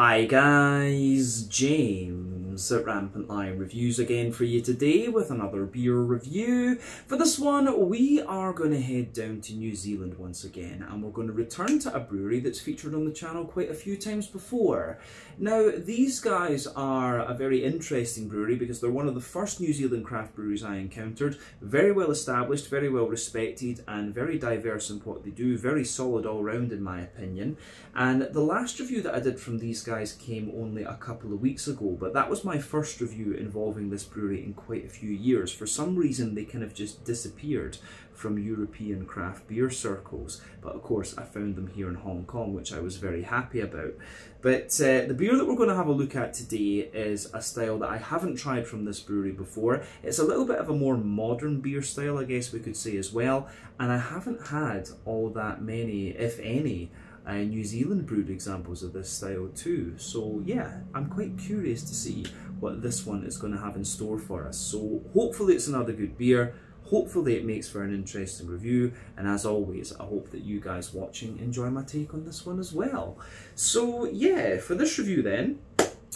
Hi guys, James at Rampant Lion Reviews again for you today with another beer review. For this one, we are going to head down to New Zealand once again, and we're going to return to a brewery that's featured on the channel quite a few times before. Now, these guys are a very interesting brewery because they're one of the first New Zealand craft breweries I encountered. Very well established, very well respected, and very diverse in what they do. Very solid all round in my opinion. And the last review that I did from these guys came only a couple of weeks ago, but that was my first review involving this brewery in quite a few years. For some reason they kind of just disappeared from European craft beer circles, but of course I found them here in Hong Kong, which I was very happy about. But the beer that we're going to have a look at today is a style that I haven't tried from this brewery before. It's a little bit of a more modern beer style, I guess we could say as well, and I haven't had all that many, if any, New Zealand brewed examples of this style too. So yeah, I'm quite curious to see what this one is going to have in store for us. So hopefully it's another good beer. Hopefully it makes for an interesting review, and as always, I hope that you guys watching enjoy my take on this one as well. So yeah, for this review then,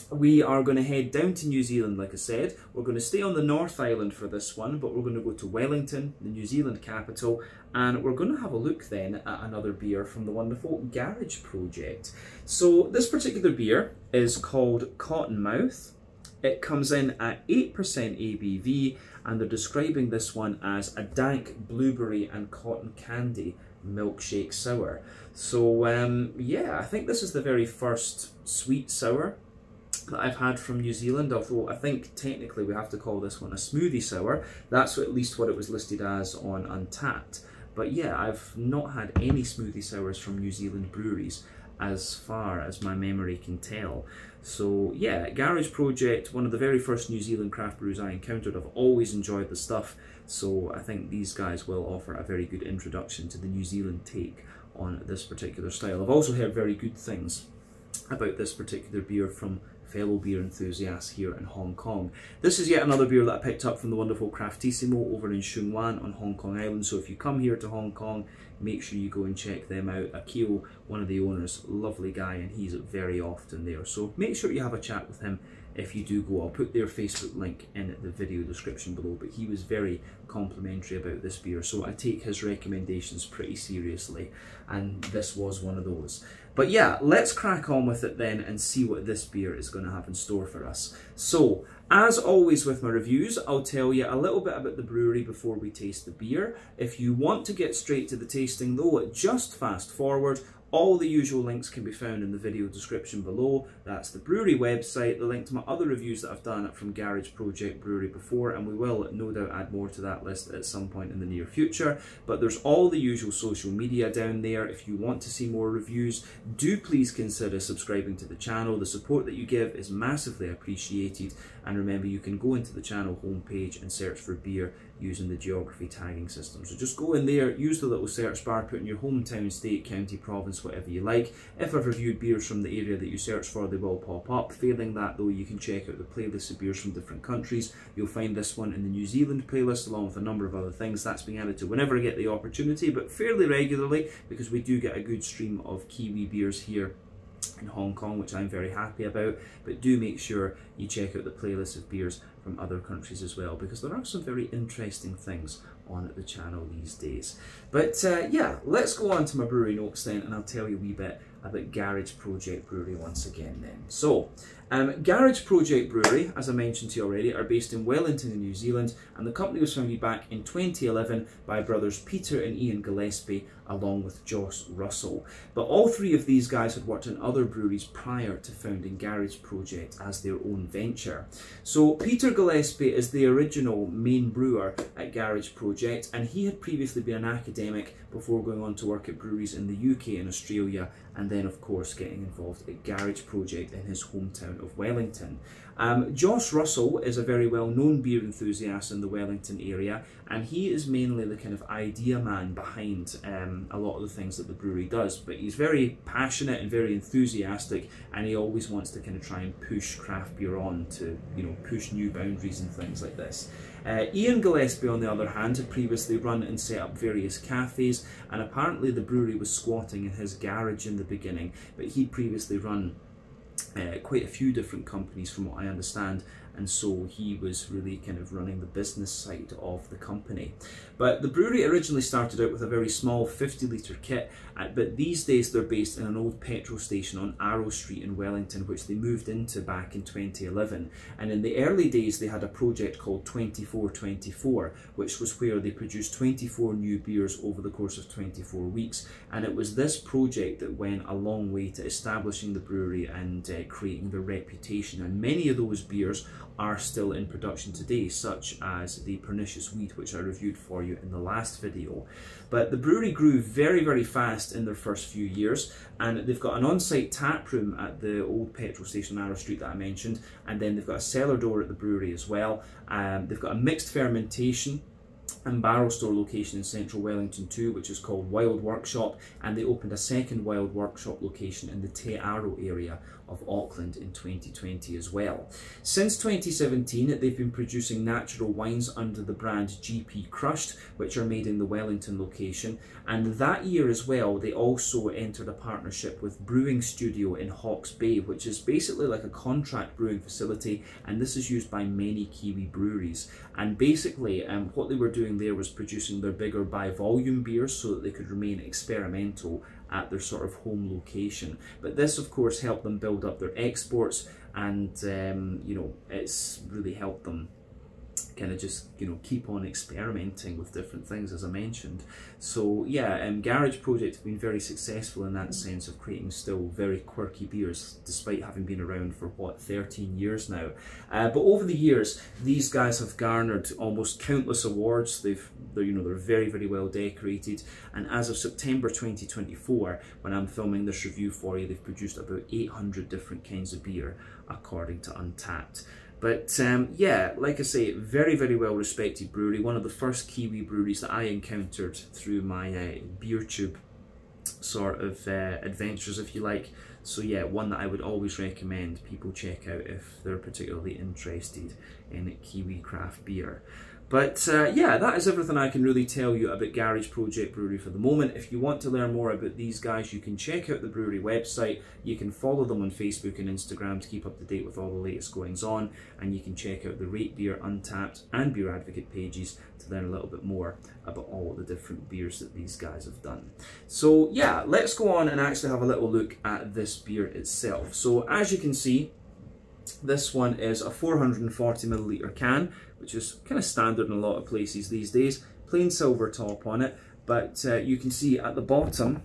we are going to head down to New Zealand, like I said. We're going to stay on the North Island for this one, but we're going to go to Wellington, the New Zealand capital, and we're going to have a look then at another beer from the wonderful Garage Project. So this particular beer is called Cottonmouth. It comes in at 8% ABV, and they're describing this one as a dank blueberry and cotton candy milkshake sour. So yeah, I think this is the very first sweet sour that I've had from New Zealand, although I think technically we have to call this one a smoothie sour. That's at least what it was listed as on Untapped. But yeah, I've not had any smoothie sours from New Zealand breweries as far as my memory can tell. So yeah, Garage Project, one of the very first New Zealand craft brews I encountered. I've always enjoyed the stuff, so I think these guys will offer a very good introduction to the New Zealand take on this particular style. I've also heard very good things about this particular beer from fellow beer enthusiasts here in Hong Kong. This is yet another beer that I picked up from the wonderful Craftissimo over in Sheung Wan on Hong Kong Island. So if you come here to Hong Kong, make sure you go and check them out. Akio, one of the owners, lovely guy, and he's very often there. So make sure you have a chat with him if you do go. I'll put their Facebook link in the video description below, but he was very complimentary about this beer, so I take his recommendations pretty seriously, and this was one of those. But yeah, let's crack on with it then and see what this beer is going to have in store for us. So, as always with my reviews, I'll tell you a little bit about the brewery before we taste the beer. If you want to get straight to the tasting though, just fast forward. All the usual links can be found in the video description below. That's the brewery website, the link to my other reviews that I've done from Garage Project Brewery before, and we will no doubt add more to that list at some point in the near future. But there's all the usual social media down there. If you want to see more reviews, do please consider subscribing to the channel. The support that you give is massively appreciated, and remember, you can go into the channel homepage and search for beer using the geography tagging system. So just go in there, use the little search bar, put in your hometown, state, county, province, whatever you like. If I've reviewed beers from the area that you search for, they will pop up. Failing that though, you can check out the playlist of beers from different countries. You'll find this one in the New Zealand playlist along with a number of other things. That's being added to whenever I get the opportunity, but fairly regularly, because we do get a good stream of Kiwi beers here in Hong Kong, which I'm very happy about. But do make sure you check out the playlist of beers from other countries as well, because there are some very interesting things on the channel these days. But yeah, let's go on to my brewery notes then, and I'll tell you a wee bit about Garage Project Brewery once again then. So, Garage Project Brewery, as I mentioned to you already, are based in Wellington in New Zealand, and the company was founded back in 2011 by brothers Peter and Ian Gillespie along with Josh Russell. But all three of these guys had worked in other breweries prior to founding Garage Project as their own venture. So Peter Gillespie is the original main brewer at Garage Project, and he had previously been an academic before going on to work at breweries in the UK and Australia, and then of course getting involved at Garage Project in his hometown of Wellington. Josh Russell is a very well-known beer enthusiast in the Wellington area, and he is mainly the kind of idea man behind a lot of the things that the brewery does. But he's very passionate and very enthusiastic, and he always wants to kind of try and push craft beer on to, you know, push new boundaries and things like this. Ian Gillespie, on the other hand, had previously run and set up various cafes, and apparently the brewery was squatting in his garage in the beginning, but he'd previously run quite a few different companies from what I understand, and so he was really kind of running the business side of the company. But the brewery originally started out with a very small 50-litre kit, but these days they're based in an old petrol station on Arrow Street in Wellington, which they moved into back in 2011. And in the early days they had a project called 2424, which was where they produced 24 new beers over the course of 24 weeks. And it was this project that went a long way to establishing the brewery and creating their reputation. And many of those beers are still in production today, such as the Pernicious Weed, which I reviewed for you in the last video. But the brewery grew very, very fast in their first few years, and they've got an on-site tap room at the old petrol station on Arrow Street that I mentioned, and then they've got a cellar door at the brewery as well. They've got a mixed fermentation and barrel store location in central Wellington too, which is called Wild Workshop, and they opened a second Wild Workshop location in the Te Aro area of Auckland in 2020 as well. Since 2017 they've been producing natural wines under the brand GP Crushed, which are made in the Wellington location, and that year as well they also entered a partnership with Brewing Studio in Hawke's Bay, which is basically like a contract brewing facility, and this is used by many Kiwi breweries. And basically what they were doing there was producing their bigger by volume beers so that they could remain experimental at their sort of home location. But this of course helped them build up their exports, and you know, it's really helped them kind of just, you know, keep on experimenting with different things, as I mentioned. So yeah, Garage Project have been very successful in that sense of creating still very quirky beers, despite having been around for what, 13 years now. But over the years, these guys have garnered almost countless awards. They're very, very well decorated, and as of September 2024, when I'm filming this review for you, they've produced about 800 different kinds of beer, according to Untapped. But yeah, like I say, very, very well respected brewery. One of the first Kiwi breweries that I encountered through my BeerTube sort of adventures, if you like. So yeah, one that I would always recommend people check out if they're particularly interested in Kiwi craft beer. But yeah, that is everything I can really tell you about Garage Project Brewery for the moment. If you want to learn more about these guys, you can check out the brewery website. You can follow them on Facebook and Instagram to keep up to date with all the latest goings on. And you can check out the Rate Beer, Untapped and Beer Advocate pages to learn a little bit more about all the different beers that these guys have done. So yeah, let's go on and actually have a little look at this beer itself. So as you can see, this one is a 440ml can, which is kind of standard in a lot of places these days. Plain silver top on it, but you can see at the bottom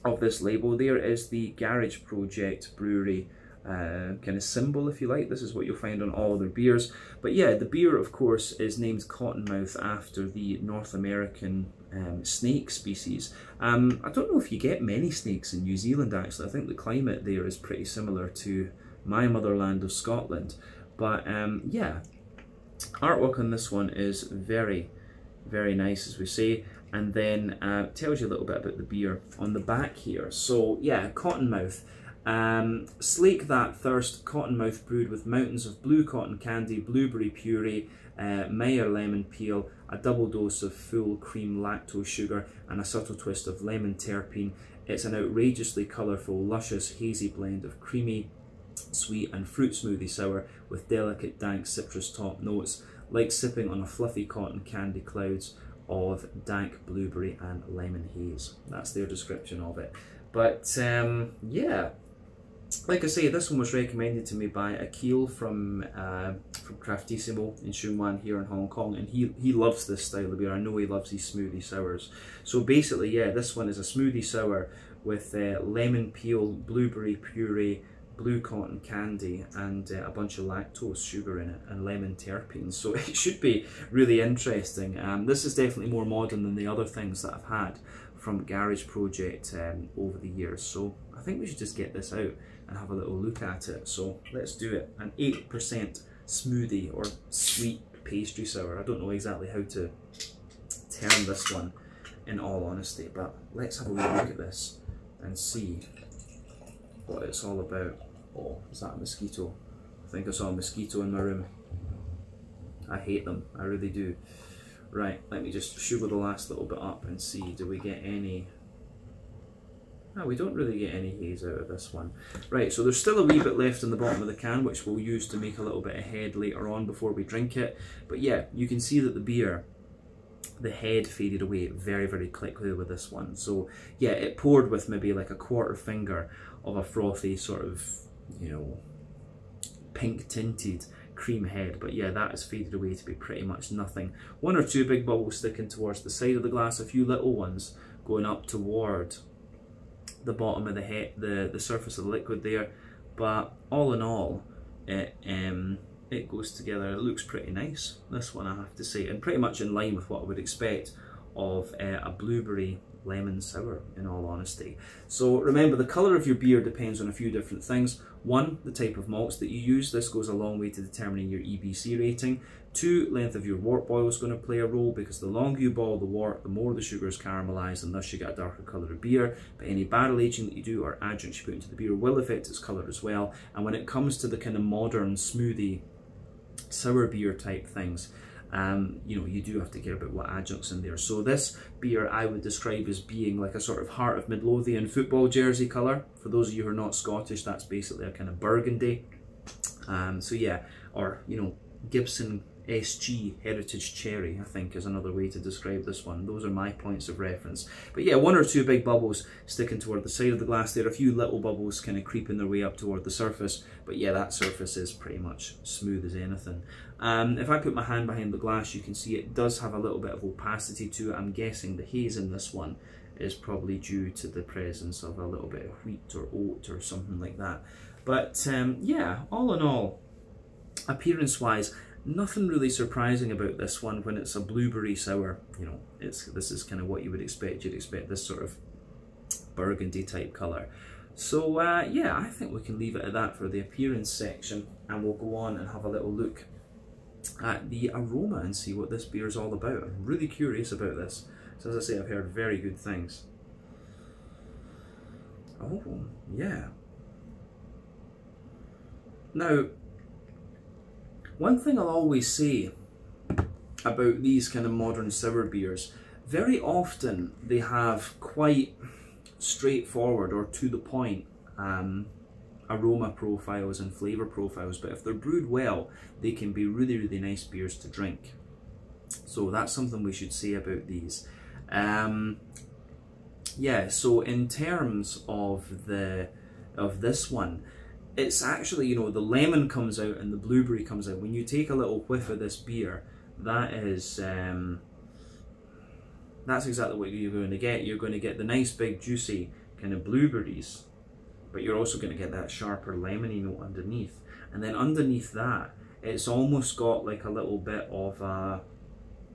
of this label there is the Garage Project Brewery kind of symbol, if you like. This is what you'll find on all their beers. But yeah, the beer of course is named Cottonmouth after the North American snake species. I don't know if you get many snakes in New Zealand actually. I think the climate there is pretty similar to my motherland of Scotland. But yeah, artwork on this one is very, very nice, as we say, and then tells you a little bit about the beer on the back here. So yeah, Cottonmouth. Slake that thirst, Cottonmouth brewed with mountains of blue cotton candy, blueberry puree, Meyer lemon peel, a double dose of full cream lactose sugar, and a subtle twist of lemon terpene. It's an outrageously colourful, luscious, hazy blend of creamy, sweet and fruit smoothie sour with delicate dank citrus top notes, like sipping on a fluffy cotton candy clouds of dank blueberry and lemon haze. That's their description of it. But yeah, like I say, this one was recommended to me by Akil from Craftissimo in Sheung Wan here in Hong Kong, and he loves this style of beer. I know he loves these smoothie sours. So basically, yeah, this one is a smoothie sour with lemon peel, blueberry puree, blue cotton candy, and a bunch of lactose sugar in it, and lemon terpenes. So it should be really interesting. This is definitely more modern than the other things that I've had from Garage Project over the years. So I think we should just get this out and have a little look at it. So let's do it. An 8% smoothie or sweet pastry sour. I don't know exactly how to term this one in all honesty, but let's have a wee look at this and see what it's all about. Oh, is that a mosquito? I think I saw a mosquito in my room. I hate them, I really do. Right, let me just sugar the last little bit up and see, do we get any... No, we don't really get any haze out of this one. Right, so there's still a wee bit left in the bottom of the can, which we'll use to make a little bit of head later on before we drink it. But yeah, you can see that the beer, the head faded away very, very quickly with this one. So yeah, it poured with maybe like a quarter finger of a frothy sort of, you know, pink tinted cream head. But yeah, that has faded away to be pretty much nothing. One or two big bubbles sticking towards the side of the glass, a few little ones going up toward the bottom of the head, the surface of the liquid there. But all in all, it goes together. It looks pretty nice, this one, I have to say, and pretty much in line with what I would expect of a blueberry lemon sour, in all honesty. So remember, the colour of your beer depends on a few different things. One, the type of malts that you use. This goes a long way to determining your EBC rating. Two, length of your wort boil is going to play a role, because the longer you boil the wort, the more the sugar is caramelised, and thus you get a darker colour of beer. But any barrel aging that you do or adjuncts you put into the beer will affect its colour as well. And when it comes to the kind of modern smoothie sour beer type things, you know, you do have to care about what adjuncts in there. So this beer I would describe as being like a sort of Heart of Midlothian football jersey colour. For those of you who are not Scottish, that's basically a kind of burgundy. So yeah, or, you know, Gibson SG Heritage Cherry, I think, is another way to describe this one. Those are my points of reference. But yeah, one or two big bubbles sticking toward the side of the glass there, a few little bubbles kind of creeping their way up toward the surface. But yeah, that surface is pretty much smooth as anything. If I put my hand behind the glass, you can see it does have a little bit of opacity to it. I'm guessing the haze in this one is probably due to the presence of a little bit of wheat or oat or something like that. But yeah, all in all, appearance-wise, nothing really surprising about this one when it's a blueberry sour. You know, this is kind of what you would expect. You'd expect this sort of burgundy type colour. So yeah, I think we can leave it at that for the appearance section, and we'll go on and have a little look at the aroma and see what this beer is all about. I'm really curious about this. So as I say, I've heard very good things. Oh, yeah. Now, one thing I'll always say about these kind of modern sour beers, very often they have quite straightforward or to the point aroma profiles and flavour profiles, but if they're brewed well, they can be really, really nice beers to drink. So that's something we should say about these. Yeah, so in terms of this one, it's actually, you know, the lemon comes out and the blueberry comes out. When you take a little whiff of this beer, that is, that's exactly what you're going to get. You're going to get the nice big juicy kind of blueberries, but you're also going to get that sharper lemony note underneath. And then underneath that, it's almost got like a little bit of a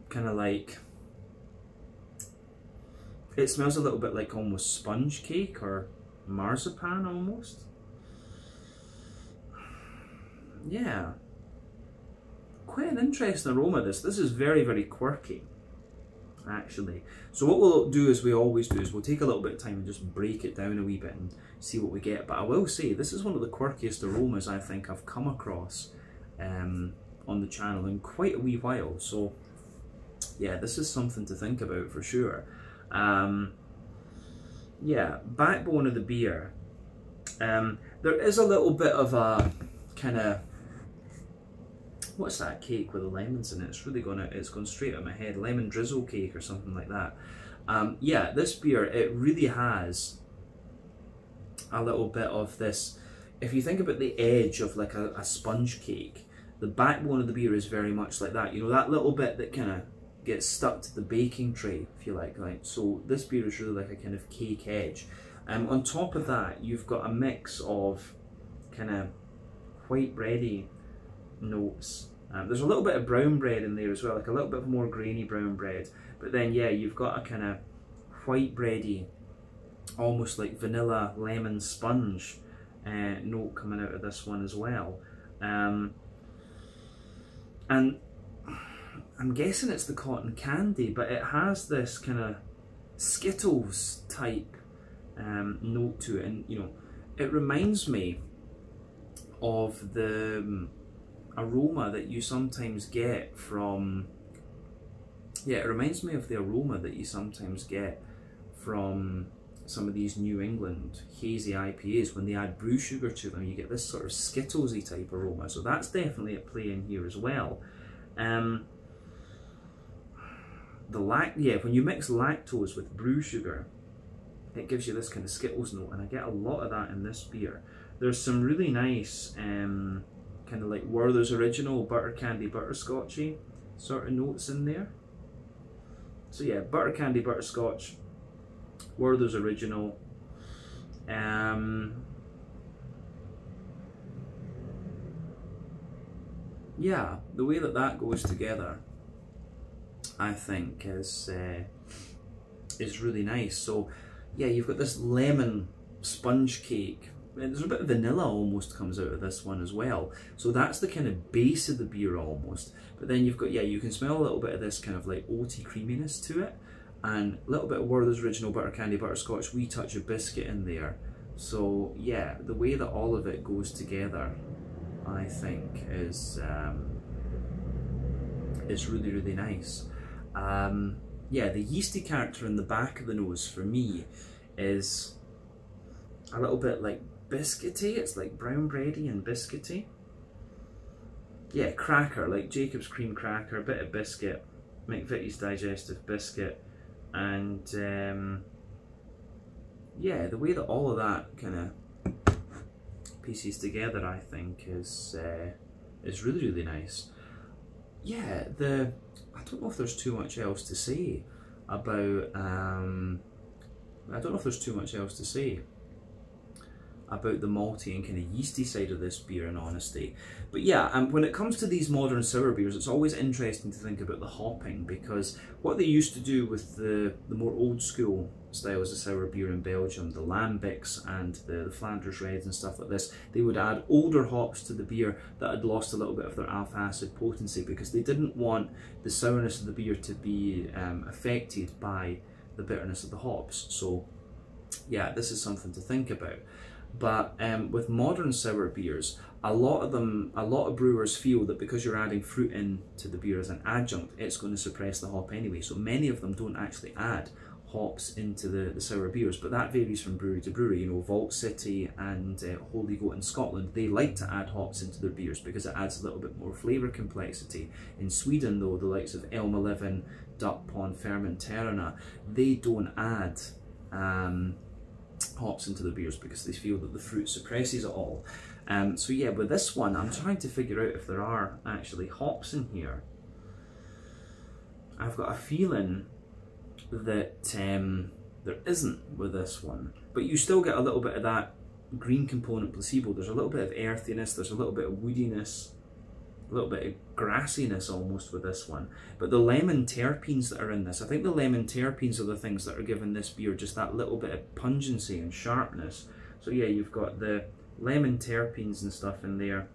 kind of like, it smells a little bit like almost sponge cake or marzipan almost. Yeah, quite an interesting aroma this. This is very, very quirky, actually. So what we'll do, as we always do, is we'll take a little bit of time and just break it down a wee bit and see what we get. But I will say, this is one of the quirkiest aromas I think I've come across on the channel in quite a wee while. So yeah, this is something to think about for sure. Yeah, backbone of the beer. There is a little bit of a kind of, what's that cake with the lemons in it? It's really it's gone straight out my head. Lemon drizzle cake or something like that. Yeah, this beer, it really has a little bit of this. If you think about the edge of like a sponge cake, the backbone of the beer is very much like that. You know, that little bit that kind of gets stuck to the baking tray, if you like. So this beer is really like a kind of cake edge. On top of that, you've got a mix of kind of white bready notes. There's a little bit of brown bread in there as well, like a little bit of more grainy brown bread. But then yeah, you've got a kind of white bready, almost like vanilla lemon sponge note coming out of this one as well. And I'm guessing it's the cotton candy, but it has this kind of Skittles type note to it, and you know, it reminds me of the aroma that you sometimes get from, yeah, it reminds me of the aroma that you sometimes get from some of these New England hazy IPAs, when they add brew sugar to them, you get this sort of Skittlesy type aroma. So that's definitely at play in here as well. When you mix lactose with brew sugar, it gives you this kind of Skittles note, and I get a lot of that in this beer. There's some really nice kind of like Werther's Original butter candy butterscotchy sort of notes in there. So yeah, butter candy butterscotch, Werther's Original. Yeah, the way that that goes together, I think, is really nice. So yeah, you've got this lemon sponge cake. There's a bit of vanilla almost comes out of this one as well. So that's the kind of base of the beer almost. But then you've got, yeah, you can smell a little bit of this kind of like oaty creaminess to it. And a little bit of Werther's Original butter candy butterscotch, wee touch of biscuit in there. So yeah, the way that all of it goes together, I think, is really, really nice. Yeah, the yeasty character in the back of the nose for me is a little bit like biscuity. It's like brown bready and biscuity. Yeah, cracker, like Jacob's cream cracker, a bit of biscuit, McVitie's digestive biscuit, and yeah, the way that all of that kind of pieces together, I think, is really, really nice. Yeah, I don't know if there's too much else to say about about the malty and kind of yeasty side of this beer, in honesty. But yeah, when it comes to these modern sour beers, it's always interesting to think about the hopping, because what they used to do with the more old school styles of sour beer in Belgium, the Lambics and the Flanders Reds and stuff like this, they would add older hops to the beer that had lost a little bit of their alpha acid potency, because they didn't want the sourness of the beer to be affected by the bitterness of the hops. So yeah, this is something to think about. But with modern sour beers, a lot of brewers feel that because you're adding fruit into the beer as an adjunct, it's going to suppress the hop anyway. So many of them don't actually add hops into the sour beers, but that varies from brewery to brewery. You know, Vault City and Holy Goat in Scotland, they like to add hops into their beers because it adds a little bit more flavour complexity. In Sweden though, the likes of Elm 11, Duck Pond, Fermenterna, they don't add hops into the beers because they feel that the fruit suppresses it all. So yeah, with this one, I'm trying to figure out if there are actually hops in here. I've got a feeling that there isn't with this one, but you still get a little bit of that green component placebo. There's a little bit of earthiness, there's a little bit of woodiness, a little bit of grassiness almost with this one. But the lemon terpenes that are in this, I think the lemon terpenes are the things that are giving this beer just that little bit of pungency and sharpness. So yeah, you've got the lemon terpenes and stuff in there,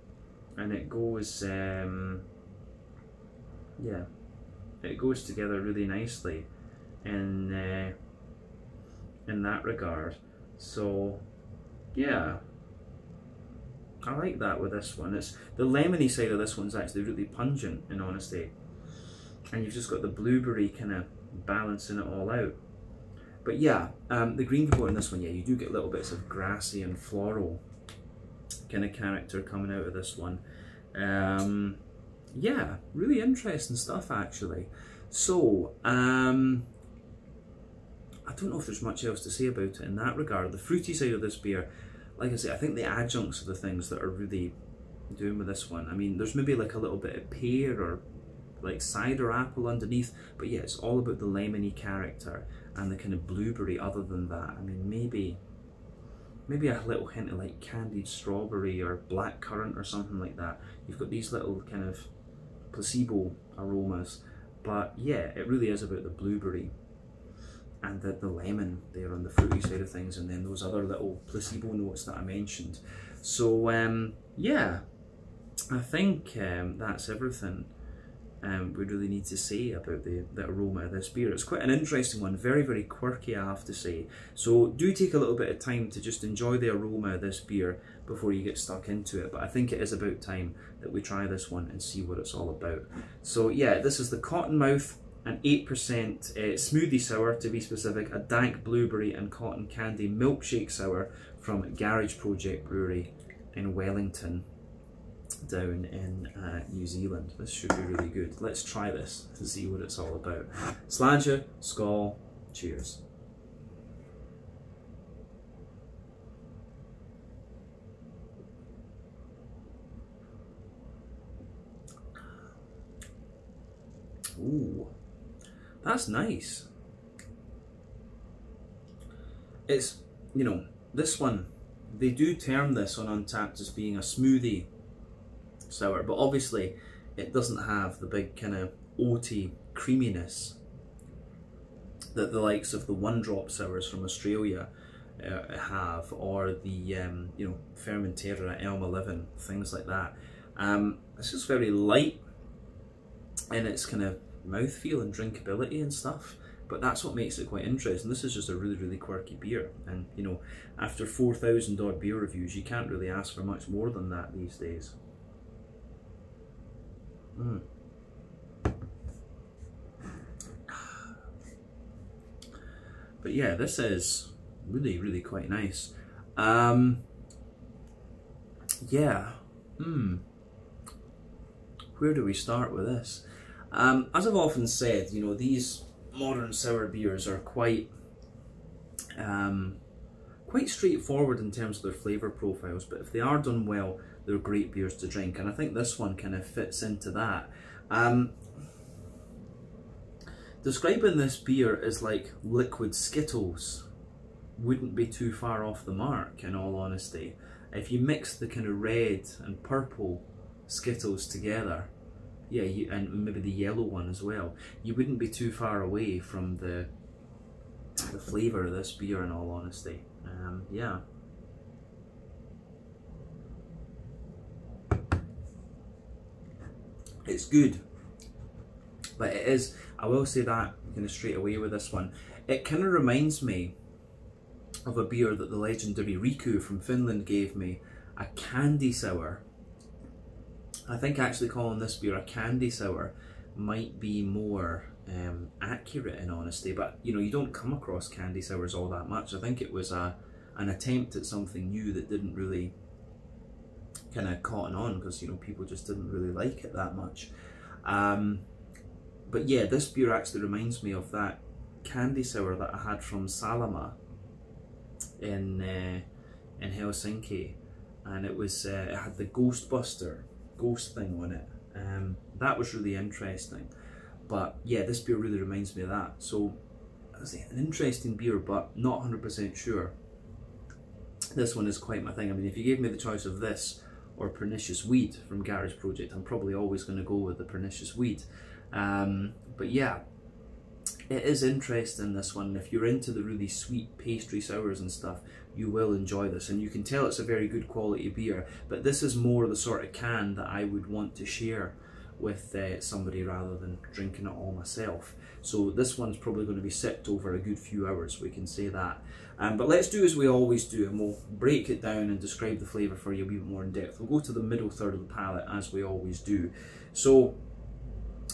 and it goes yeah, it goes together really nicely in that regard. So yeah, I like that with this one. It's the lemony side of this one's actually really pungent, in honesty, and you've just got the blueberry kind of balancing it all out. But yeah, the green component in this one, yeah, you do get little bits of grassy and floral kind of character coming out of this one. Yeah, really interesting stuff actually. So I don't know if there's much else to say about it in that regard. The fruity side of this beer, like I say, I think the adjuncts are the things that are really doing with this one. I mean, there's maybe like a little bit of pear or like cider apple underneath, but yeah, it's all about the lemony character and the kind of blueberry. Other than that, I mean, maybe a little hint of like candied strawberry or black currant or something like that. You've got these little kind of placebo aromas, but yeah, it really is about the blueberry and the lemon there on the fruity side of things, and then those other little placebo notes that I mentioned. So yeah, I think that's everything we really need to say about the aroma of this beer. It's quite an interesting one, very, very quirky, I have to say. So do take a little bit of time to just enjoy the aroma of this beer before you get stuck into it. But I think it is about time that we try this one and see what it's all about. So yeah, this is the Cottonmouth an 8% smoothie sour, to be specific, a dank blueberry and cotton candy milkshake sour from Garage Project Brewery in Wellington, down in New Zealand. This should be really good. Let's try this to see what it's all about. Sláinte, skål, cheers. Ooh, that's nice. It's, you know, this one, they do term this on Untappd as being a smoothie sour, but obviously it doesn't have the big kind of oaty creaminess that the likes of the One Drop sours from Australia have, or the you know, Fermentera, Elm 11, things like that. It's just very light in its kind of mouthfeel and drinkability and stuff, but that's what makes it quite interesting. This is just a really quirky beer, and you know, after 4,000 odd beer reviews, you can't really ask for much more than that these days. But yeah, this is really quite nice. Yeah. Where do we start with this? As I've often said, you know, these modern sour beers are quite straightforward in terms of their flavour profiles, but if they are done well, they're great beers to drink, and I think this one kind of fits into that. Describing this beer as like liquid Skittles wouldn't be too far off the mark, in all honesty. If you mix the kind of red and purple Skittles together, yeah, and maybe the yellow one as well, you wouldn't be too far away from the flavour of this beer, in all honesty. Yeah. It's good, but it is, I will say that kind of straight away with this one, it kind of reminds me of a beer that the legendary Riku from Finland gave me, a candy sour. I think actually calling this beer a candy sour might be more accurate, in honesty, but you know, you don't come across candy sours all that much. I think it was an attempt at something new that didn't really kind of cotton on, because you know, people just didn't really like it that much. But yeah, this beer actually reminds me of that candy sour that I had from Salama in Helsinki, and it was it had the Ghostbuster ghost thing on it. That was really interesting. But yeah, this beer really reminds me of that. So an interesting beer, but not 100% sure this one is quite my thing. I mean, if you gave me the choice of this or Pernicious Weed from Garage Project, I'm probably always going to go with the Pernicious Weed. But yeah, it is interesting, this one. If you're into the really sweet pastry sours and stuff, you will enjoy this, and you can tell it's a very good quality beer, but this is more the sort of can that I would want to share with somebody rather than drinking it all myself. So this one's probably going to be sipped over a good few hours, we can say that. But let's do as we always do, and we'll break it down and describe the flavour for you a wee bit more in depth. We'll go to the middle third of the palate as we always do. So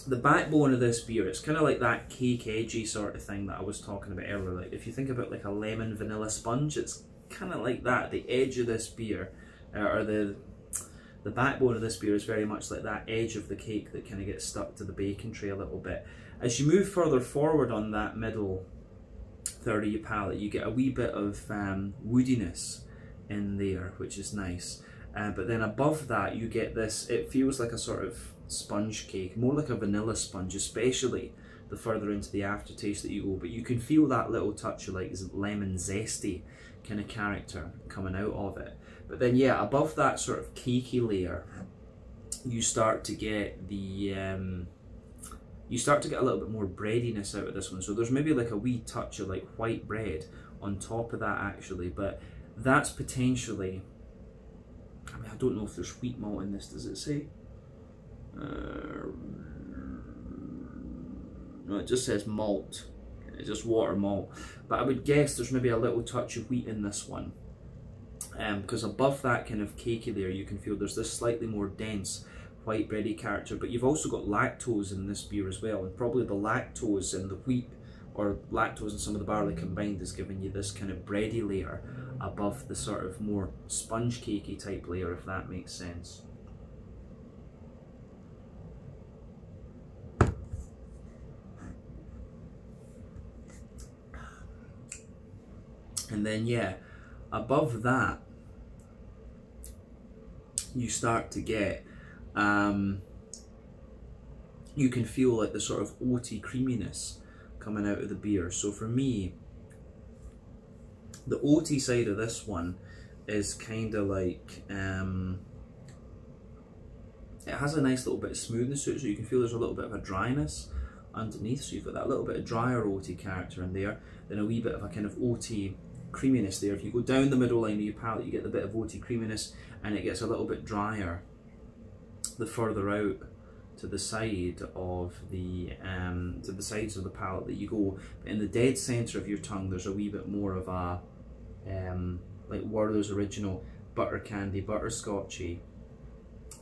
the backbone of this beer, it's kind of like that cake edgy sort of thing that I was talking about earlier. Like if you think about like a lemon vanilla sponge, it's kind of like that. The edge of this beer, or the backbone of this beer is very much like that edge of the cake that kind of gets stuck to the baking tray a little bit. As you move further forward on that middle third of your palate, you get a wee bit of woodiness in there, which is nice. But then above that, you get this, it feels like a sort of sponge cake, more like a vanilla sponge, especially the further into the aftertaste that you go, but you can feel that little touch of like lemon zesty kind of character coming out of it. But then yeah, above that sort of cakey layer, you start to get the a little bit more breadiness out of this one. So there's maybe like a wee touch of like white bread on top of that actually, but that's potentially, I mean, I don't know if there's wheat malt in this, does it say? No, it just says malt. It's just water malt. But I would guess there's maybe a little touch of wheat in this one. Because above that kind of cakey layer, you can feel there's this slightly more dense white bready character, but you've also got lactose in this beer as well, and probably the lactose in the wheat, or lactose and some of the barley combined, is giving you this kind of bready layer above the sort of more sponge cakey type layer, if that makes sense. And then yeah, above that you start to get, you can feel like the sort of oaty creaminess coming out of the beer. So for me, the oaty side of this one is kind of like, it has a nice little bit of smoothness to it, so you can feel there's a little bit of a dryness underneath, so you've got that little bit of drier oaty character in there, then a wee bit of a kind of oaty creaminess there. If you go down the middle line of your palate, you get the bit of oaty creaminess, and it gets a little bit drier the further out to the side of the to the sides of the palate that you go. But in the dead centre of your tongue, there's a wee bit more of a like Werther's Original butter candy, butterscotchy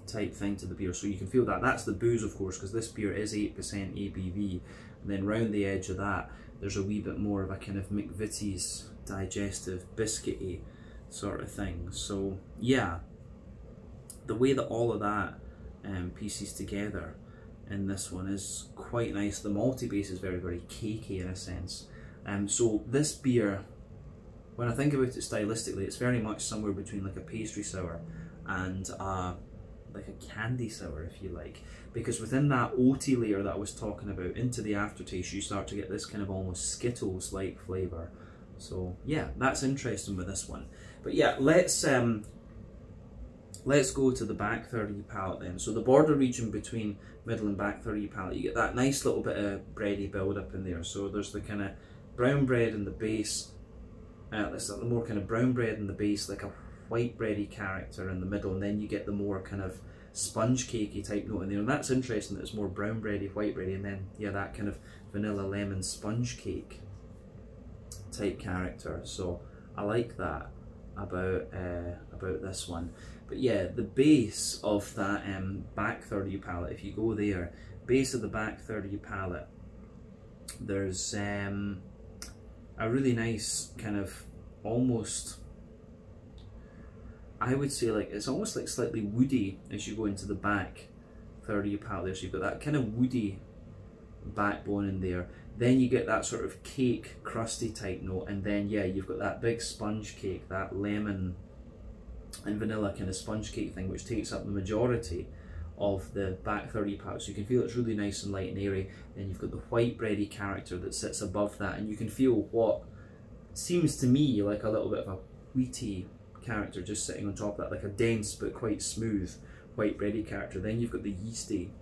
type thing to the beer. So you can feel that. That's the booze, of course, because this beer is 8% ABV. And then round the edge of that, there's a wee bit more of a kind of McVitie's digestive biscuity sort of thing. So yeah, the way that all of that pieces together in this one is quite nice. The malty base is very, very cakey in a sense. So this beer, when I think about it stylistically, it's very much somewhere between like a pastry sour and like a candy sour, if you like, because within that oaty layer that I was talking about, into the aftertaste, you start to get this kind of almost Skittles-like flavour. So yeah, that's interesting with this one. But yeah, let's go to the back third of your palate then. So the border region between middle and back third of your palate, you get that nice little bit of bready build up in there. So there's the kind of brown bread in the base, there's the more kind of brown bread in the base, like a white bready character in the middle, and then you get the more kind of sponge cakey type note in there. And that's interesting that it's more brown bready, white bready, and then yeah, that kind of vanilla lemon sponge cake type character. So I like that about this one. But yeah, the base of that back third of your palate, if you go there, base of the back third of your palate, there's a really nice kind of almost, I would say, like, it's almost like slightly woody as you go into the back third of your palate there. So you've got that kind of woody backbone in there. Then you get that sort of cake, crusty type note, and then yeah, you've got that big sponge cake, that lemon and vanilla kind of sponge cake thing, which takes up the majority of the back third of your palate. So you can feel it's really nice and light and airy. Then you've got the white bready character that sits above that, and you can feel what seems to me like a little bit of a wheaty character just sitting on top of that, like a dense but quite smooth white bready character. Then you've got the yeasty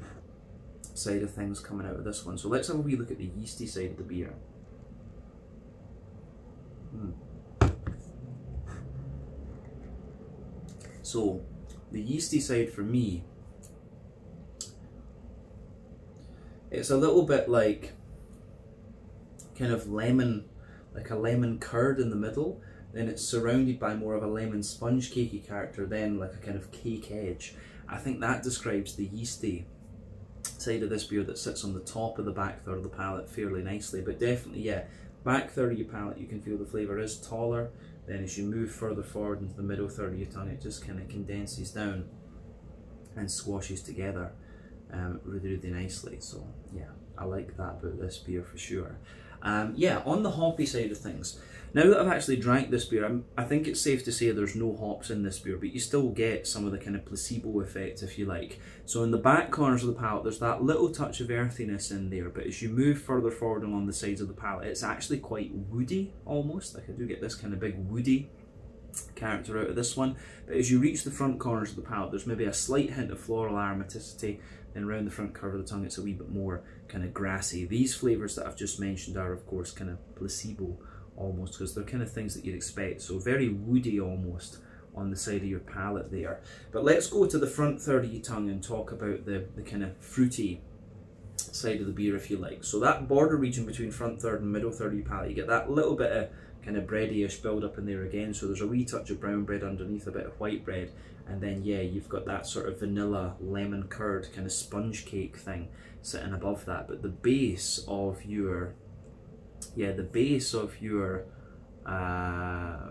side of things coming out of this one. So let's have a wee look at the yeasty side of the beer. So the yeasty side for me, it's a little bit like kind of lemon, like a lemon curd in the middle, then it's surrounded by more of a lemon sponge cakey character, then like a kind of cake edge. I think that describes the yeasty side of this beer that sits on the top of the back third of the palate fairly nicely. But definitely, yeah, back third of your palate, you can feel the flavour is taller. Then as you move further forward into the middle third of your tongue, it just kind of condenses down and squashes together really, really nicely. So yeah, I like that about this beer for sure. Yeah, on the hoppy side of things, now that I've actually drank this beer, I think it's safe to say there's no hops in this beer, but you still get some of the kind of placebo effect, if you like. So in the back corners of the palate, there's that little touch of earthiness in there, but as you move further forward along the sides of the palate, it's actually quite woody almost. Like I do get this kind of big woody character out of this one, but as you reach the front corners of the palate, there's maybe a slight hint of floral aromaticity, and around the front curve of the tongue it's a wee bit more kind of grassy. These flavours that I've just mentioned are of course kind of placebo almost, because they're kind of things that you'd expect, so very woody almost on the side of your palate there. But let's go to the front third of your tongue and talk about the kind of fruity side of the beer, if you like. So that border region between front third and middle third of your palate, you get that little bit of kind of bready-ish build up in there again. So there's a wee touch of brown bread underneath, a bit of white bread, and then yeah, you've got that sort of vanilla lemon curd kind of sponge cake thing sitting above that. But the base of your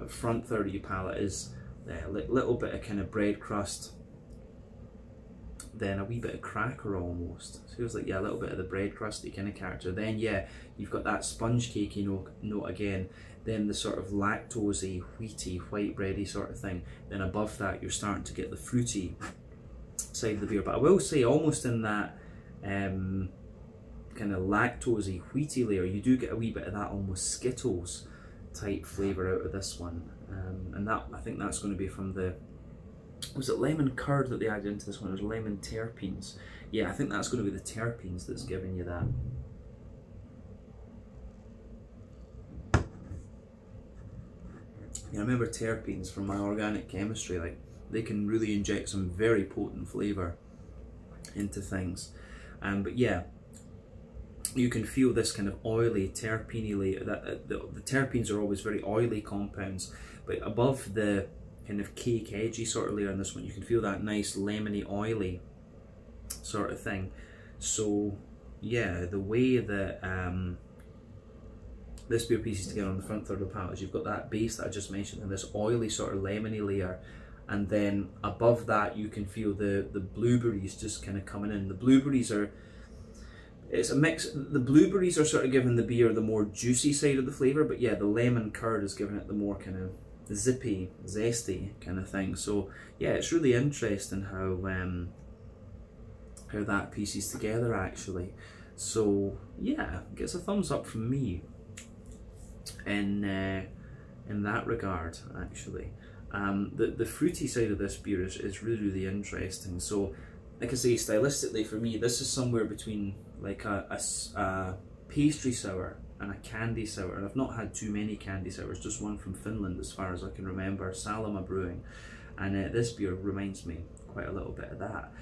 front third of your palette is a little bit of kind of bread crust, then a wee bit of cracker almost. So feels like, yeah, a little bit of the bread crusty kind of character. Then yeah, you've got that sponge cakey note again. Then the sort of lactosey, wheaty, white bready sort of thing. Then above that, you're starting to get the fruity side of the beer. But I will say, almost in that kind of lactosey, wheaty layer, you do get a wee bit of that almost Skittles type flavour out of this one. And that, I think that's going to be from the, was it lemon curd that they added into this one? It was lemon terpenes. Yeah, I think that's going to be the terpenes that's giving you that. Yeah, I remember terpenes from my organic chemistry, like they can really inject some very potent flavour into things. But yeah, you can feel this kind of oily, terpene-y, the terpenes are always very oily compounds, but above the kind of cake edgy sort of layer in this one, you can feel that nice lemony, oily sort of thing. So yeah, the way that this beer pieces together on the front third of the palette is you've got that base that I just mentioned and this oily sort of lemony layer, and then above that you can feel the blueberries just kind of coming in. The blueberries are, it's a mix. The blueberries are sort of giving the beer the more juicy side of the flavour, but yeah, the lemon curd is giving it the more kind of zippy, zesty kind of thing. So yeah, it's really interesting how that pieces together actually. So yeah, gets a thumbs up from me in that regard actually. The fruity side of this beer is really interesting. So like I say, stylistically for me, this is somewhere between like a pastry sour and a candy sour, and I've not had too many candy sours, just one from Finland as far as I can remember, Salama Brewing, and this beer reminds me quite a little bit of that.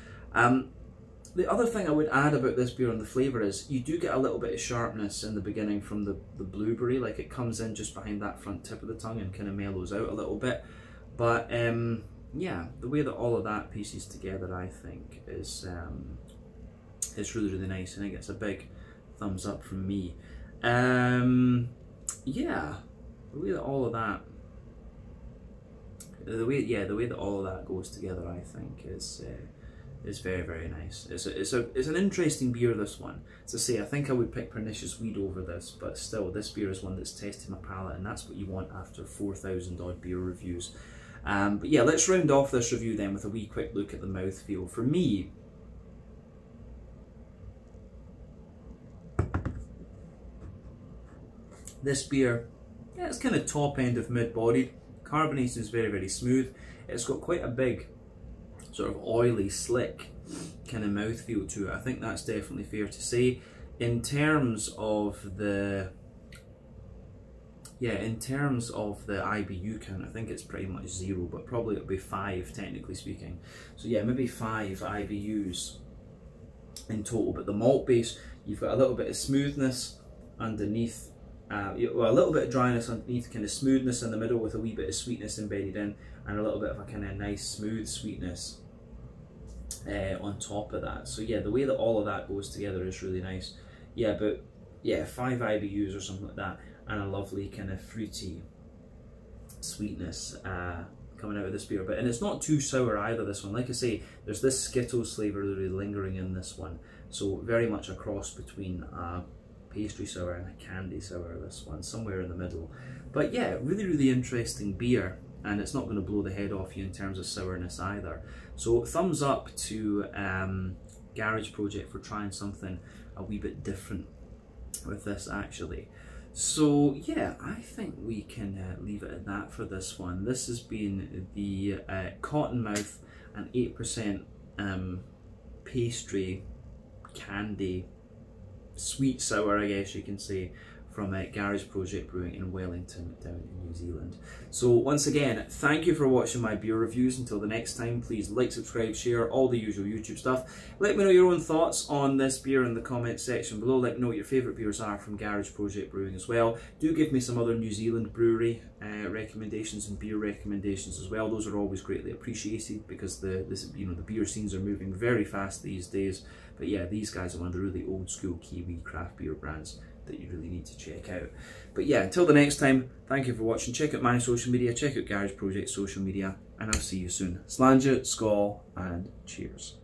The other thing I would add about this beer on the flavour is you do get a little bit of sharpness in the beginning from the blueberry, like it comes in just behind that front tip of the tongue and kind of mellows out a little bit. But yeah, the way that all of that pieces together, I think, is really nice, and it gets a big thumbs up from me. Yeah, the way that all of that, the way that all of that goes together, I think, is very nice. It's an interesting beer, this one. As I say, I think I would pick Pernicious Weed over this, but still, this beer is one that's tested my palate, and that's what you want after 4,000 odd beer reviews. But yeah, let's round off this review then with a wee quick look at the mouthfeel. For me, this beer, yeah, it's kind of top end of mid-bodied. Carbonation is very smooth. It's got quite a big sort of oily, slick kind of mouthfeel to it. I think that's definitely fair to say. In terms of the IBU count, I think it's pretty much 0, but probably it'll be 5 technically speaking. So yeah, maybe 5 IBUs in total. But the malt base, you've got a little bit of smoothness underneath, well, a little bit of dryness underneath, kind of smoothness in the middle with a wee bit of sweetness embedded in, and a little bit of a kind of nice smooth sweetness on top of that. So yeah, the way that all of that goes together is really nice. Yeah, but yeah, 5 IBUs or something like that, and a lovely kind of fruity sweetness coming out of this beer. And it's not too sour either, this one. Like I say, there's this Skittles flavour really lingering in this one, so very much a cross between a pastry sour and a candy sour, this one, somewhere in the middle. But yeah, really interesting beer, and it's not going to blow the head off you in terms of sourness either. So thumbs up to Garage Project for trying something a wee bit different with this actually. So yeah, I think we can leave it at that for this one. This has been the Cottonmouth and 8% pastry candy sweet sour, I guess you can say, from Garage Project Brewing in Wellington down in New Zealand. So once again, thank you for watching my beer reviews. Until the next time, please like, subscribe, share, all the usual YouTube stuff. Let me know your own thoughts on this beer in the comment section below. Let me know what your favourite beers are from Garage Project Brewing as well. Do give me some other New Zealand brewery recommendations and beer recommendations as well. Those are always greatly appreciated because the beer scenes are moving very fast these days. But yeah, these guys are one of the really old school Kiwi craft beer brands that you really need to check out. But yeah, until the next time, thank you for watching. Check out my social media, check out Garage Project social media, and I'll see you soon. Slàinte, skål, and cheers.